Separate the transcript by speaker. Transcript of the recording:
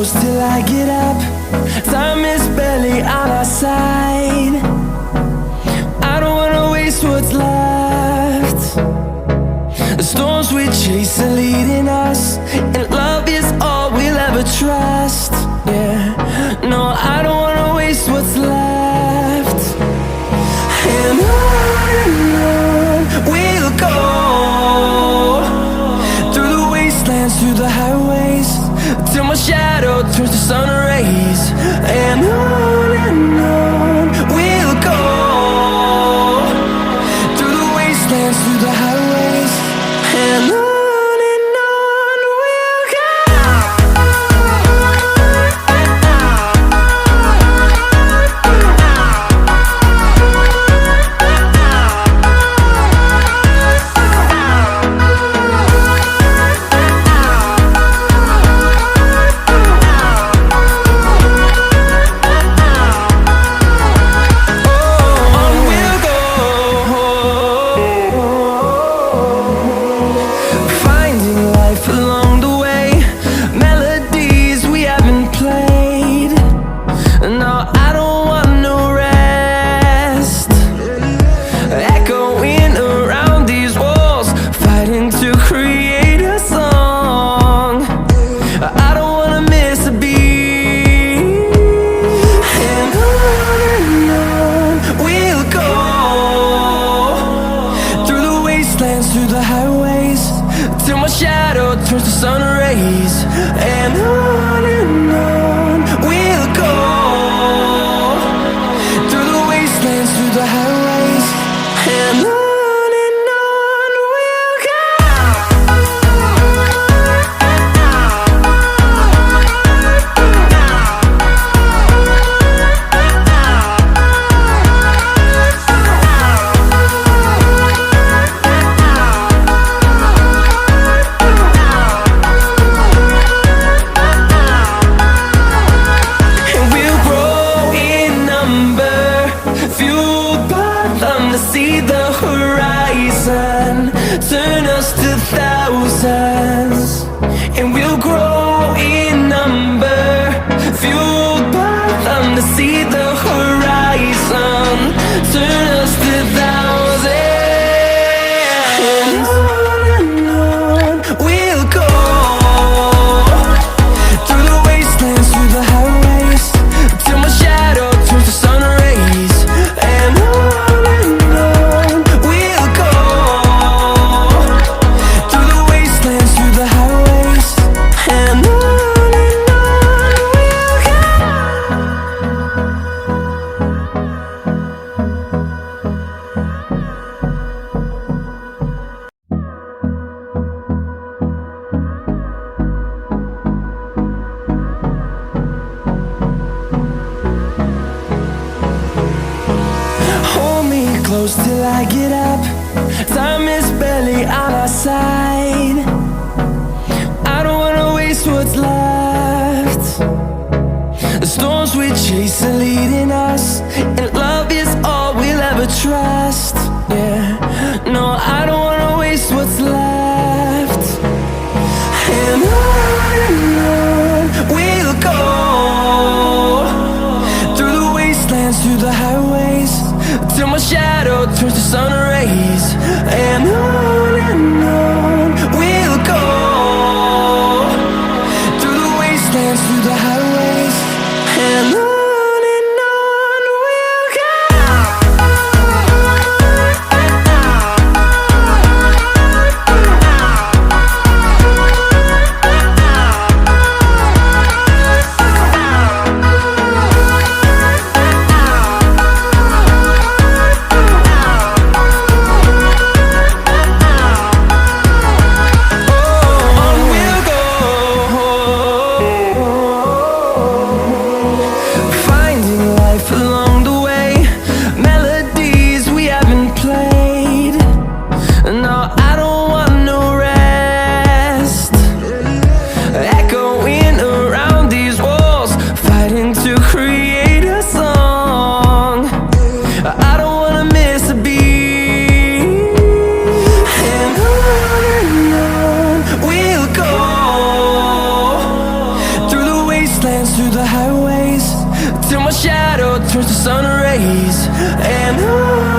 Speaker 1: close till I get up. Time is barely on our side. I don't wanna waste what's left. The storms we chase are leading us, and love is all we'll ever trust. Yeah, no, I don't wanna waste what's left. And on we'll go, through the wastelands, through the highways, till my shadow turns to sun rays. And on we'll go, through the wastelands, through the highways, and on. Through the highways, till my shadow turns to sun rays. And on we'll go, through the wastelands, through the highways, and on. See the horizon turn us to thousands, and we'll grow in number, fueled by them. To see the horizon turn us to thousands, and on we'll go, through the wastelands, through the highways, till my shadow turns to sun rays. And on close till I get up. Time is barely on our side. I don't wanna waste what's left. The storms we chase are leading us, and love is all we'll ever trust. Yeah, no, I don't wanna waste what's left. And on we'll go, through the wastelands, through the highways, till my shadow turns to sun rays. And on we'll go, through the wastelands, through the highways, and on. my shadow turns to sun rays. And on